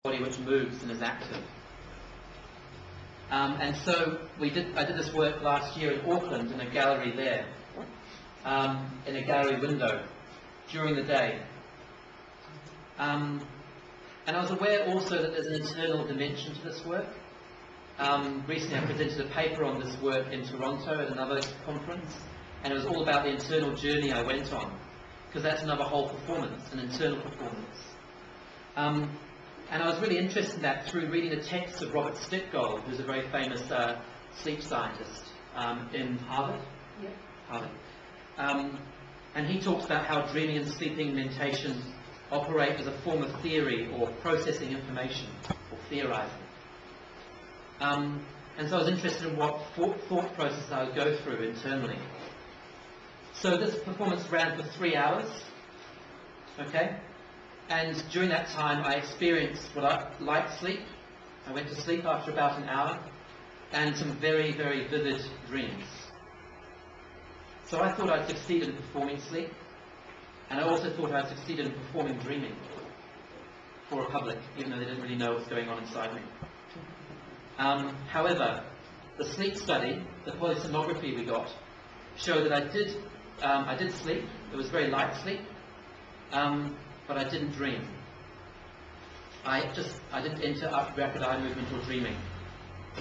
body which moves and is active. And so I did this work last year in Auckland in a gallery there, in a gallery window during the day. And I was aware also that there's an internal dimension to this work. Recently I presented a paper on this work in Toronto at another conference, and it was all about the internal journey I went on, because that's another whole performance, an internal performance. And I was really interested in that through reading the texts of Robert Stickgold, who's a very famous sleep scientist in Harvard. Yeah. Harvard. And he talks about how dreaming and sleeping mentation operate as a form of theory or processing information or theorizing. And so I was interested in what thought process I would go through internally. So this performance ran for 3 hours, okay? And during that time I experienced what I light sleep. I went to sleep after about an hour, and some very, very vivid dreams. So I thought I'd succeeded in performing sleep, and I also thought I'd succeeded in performing dreaming for a public, even though they didn't really know what's going on inside me. However, the sleep study, the polysomnography we got, showed that I did sleep. It was very light sleep, but I didn't dream. I didn't enter rapid eye movement or dreaming.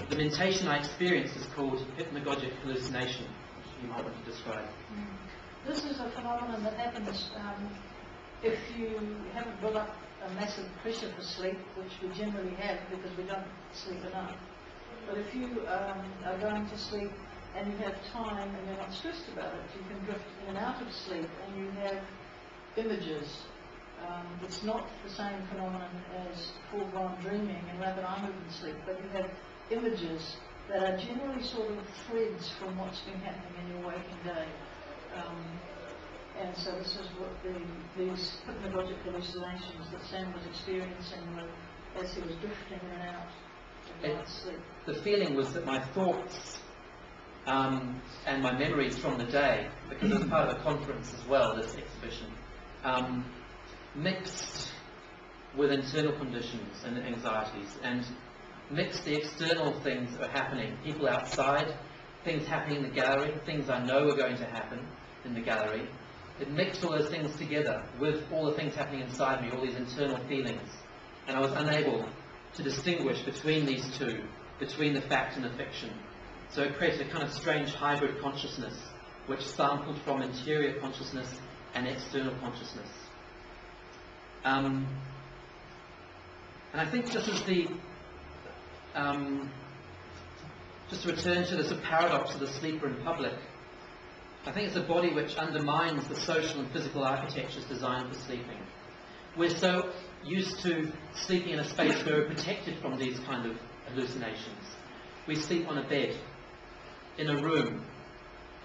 The mentation I experienced is called hypnagogic hallucination, which you might want to describe. This is a phenomenon that happens if you haven't built up a massive pressure for sleep, which we generally have because we don't sleep enough. But if you are going to sleep and you have time and you're not stressed about it, you can drift in and out of sleep and you have images. It's not the same phenomenon as full-blown dreaming and rapid eye movement sleep, but you have images that are generally sort of threads from what's been happening in your waking day. And so this is what these hypnagogic hallucinations that Sam was experiencing as he was drifting in and out of light sleep. The feeling was that my thoughts and my memories from the day, because it was part of a conference as well, this exhibition, mixed with internal conditions and anxieties, and mixed the external things that are happening, people outside, things happening in the gallery, things I know are going to happen in the gallery. It mixed all those things together with all the things happening inside me, all these internal feelings, and I was unable to distinguish between these two, between the fact and the fiction. So it created a kind of strange hybrid consciousness which sampled from interior consciousness and external consciousness. And I think this is the just to return to the paradox of the sleeper in public. I think it's a body which undermines the social and physical architectures designed for sleeping. We're so used to sleeping in a space where we're protected from these kind of hallucinations. We sleep on a bed, in a room,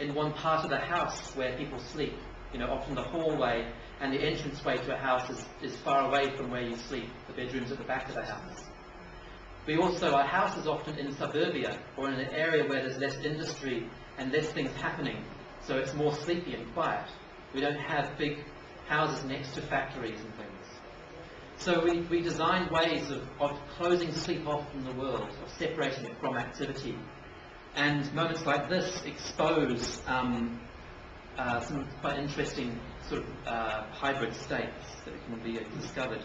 in one part of the house where people sleep. You know, often the hallway and the entranceway to a house is far away from where you sleep. The bedroom's at the back of the house. Our house is often in suburbia or in an area where there's less industry and less things happening, so it's more sleepy and quiet. We don't have big houses next to factories and things. So we design ways of closing sleep off from the world, of separating it from activity. And moments like this expose some quite interesting sort of hybrid states that can be discovered.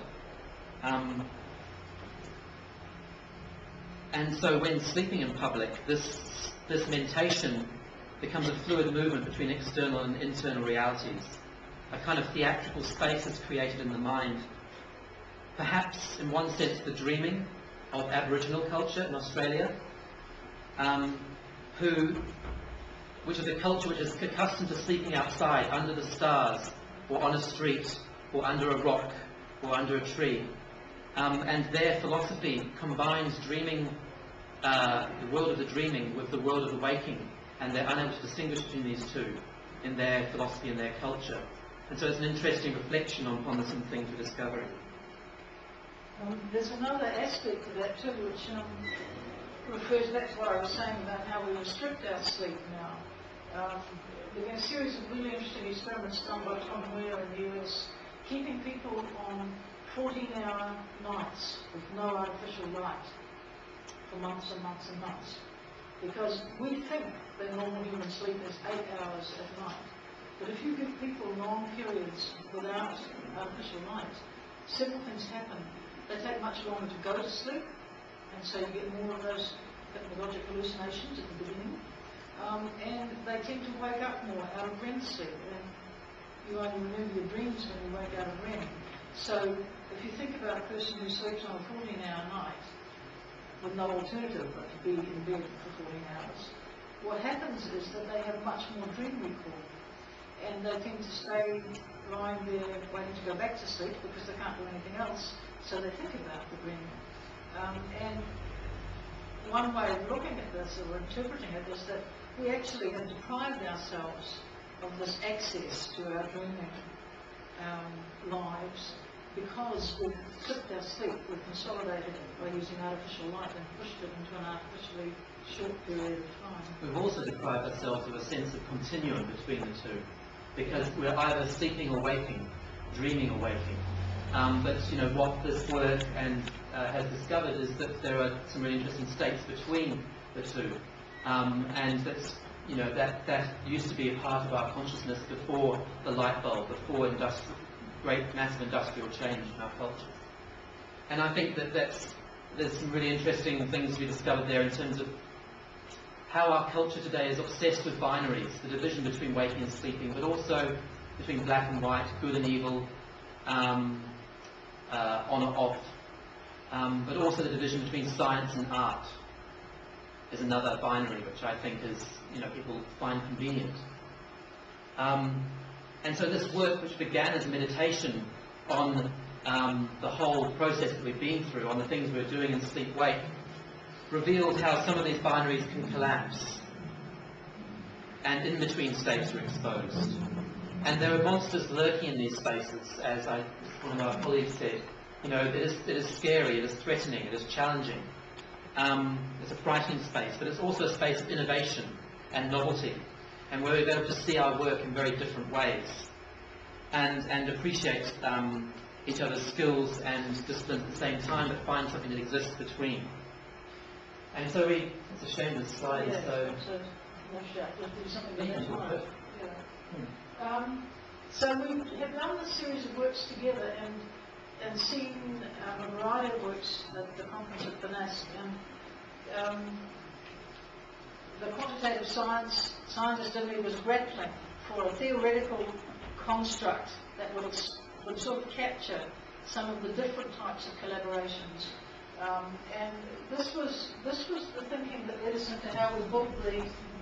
And so when sleeping in public, this mentation becomes a fluid movement between external and internal realities. A kind of theatrical space is created in the mind. Perhaps, in one sense, the dreaming of Aboriginal culture in Australia, which is a culture which is accustomed to sleeping outside, under the stars, or on a street, or under a rock, or under a tree. And their philosophy combines dreaming, the world of the dreaming, with the world of the waking, and they're unable to distinguish between these two in their philosophy and their culture. And so it's an interesting reflection on the same things we're discovering. There's another aspect to that too, which refers back to what I was saying about how we restrict our sleep now. There's been a series of really interesting experiments done by Tom Maira in the US, keeping people on 14-hour nights with no artificial light for months and months and months. Because we think that normal human sleep is 8 hours at night. But if you give people long periods without artificial light, several things happen. They take much longer to go to sleep, and so you get more of those hypnagogic hallucinations at the beginning. And they tend to wake up more out of REM sleep. And you only remember your dreams when you wake out of REM. So if you think about a person who sleeps on a 14-hour night with no alternative but to be in bed for 14 hours, what happens is that they have much more dream recall. And they tend to stay lying there waiting to go back to sleep because they can't do anything else, so they think about the dream. And one way of looking at this, or interpreting it, is that we actually have deprived ourselves of this access to our dreaming lives because we've stripped our sleep, we've consolidated it by using artificial light and pushed it into an artificially short period of time. We've also deprived ourselves of a sense of continuum between the two, because we're either sleeping or waking, dreaming or waking. But you know what this work has discovered is that there are some really interesting states between the two, and that's that used to be a part of our consciousness before the light bulb, before great massive industrial change in our culture. And I think that there's some really interesting things to be discovered there in terms of how our culture today is obsessed with binaries, the division between waking and sleeping, but also between black and white, good and evil, on or off, but also the division between science and art is another binary which I think is, people find convenient. And so this work, which began as meditation on the whole process that we've been through, on the things we're doing in sleep-wake, reveals how some of these binaries can collapse, and in-between states are exposed. And there are monsters lurking in these spaces, as one of our colleagues said. It is scary, it is threatening, it is challenging. It's a frightening space, but it's also a space of innovation and novelty, and where we're able to see our work in very different ways, and appreciate each other's skills and disciplines at the same time, but find something that exists between. And so it's a shame this slide is so... So we have done this series of works together and seen a variety of works at the conference at BELO. The quantitative scientist in me was grappling for a theoretical construct that would sort of capture some of the different types of collaborations. And this was the thinking that led us into how we built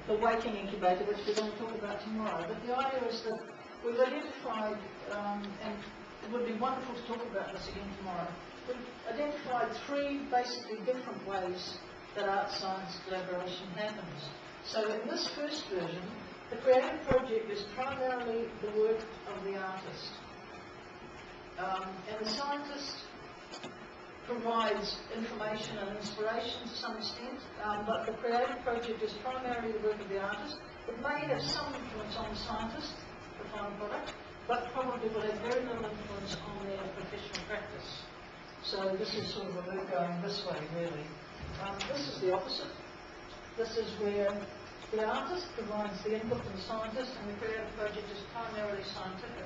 the waking incubator, which we're going to talk about tomorrow. But the idea is that we've identified, and it would be wonderful to talk about this again tomorrow, we've identified 3 basically different ways that art-science collaboration happens. So in this first version, the creative project is primarily the work of the artist. And the scientist provides information and inspiration to some extent, but the creative project is primarily the work of the artist. It may have some influence on the scientist, the final product, but probably will have very little influence on their professional practice. So this is sort of a move going this way, really. This is the opposite. This is where the artist provides the input from the scientist, and the creative project is primarily scientific.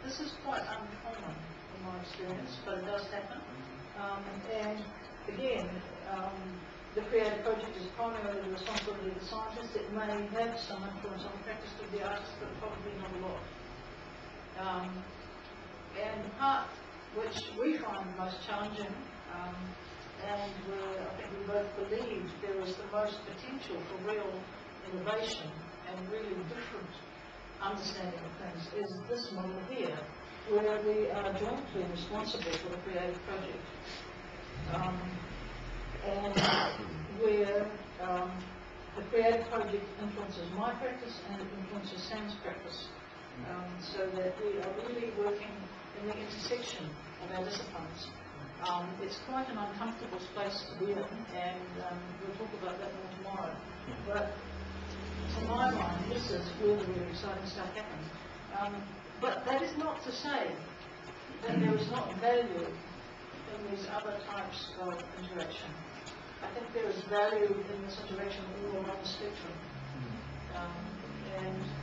This is quite uncommon in my experience, but it does happen. And again, the creative project is primarily the responsibility of the scientist. It may have some influence on the practice of the artist, but probably not a lot. And the part which we find most challenging, and where I think we both believe there is the most potential for real innovation and really different understanding of things, is this model here, where we are jointly responsible for the creative project, and where the creative project influences my practice and it influences Sam's practice, so that we are really working in the intersection of our disciplines. It's quite an uncomfortable space to be in, and we'll talk about that more tomorrow. But to my mind, this is where the really exciting stuff happens. But that is not to say then there is not value in these other types of interaction. I think there is value in this interaction all along the spectrum.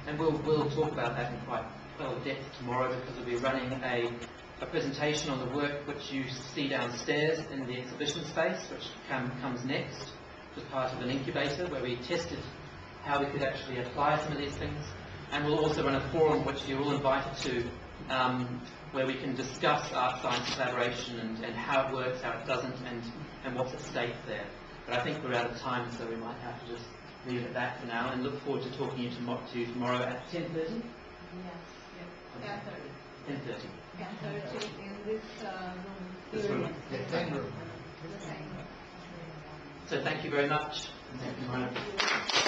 And we'll talk about that in quite well depth tomorrow, because we'll be running a presentation on the work which you see downstairs in the exhibition space, which comes next, which is part of an incubator where we tested how we could actually apply some of these things. And we'll also run a forum which you're all invited to, where we can discuss art-science collaboration and how it works, how it doesn't, and what's at stake there. But I think we're out of time, so we might have to just leave it at that for now, and look forward to talking to you tomorrow at 10:30? Yes. 10:30. 10:30. 10:30 in this room. This room. The same room. So thank you very much. Thank you, Maira.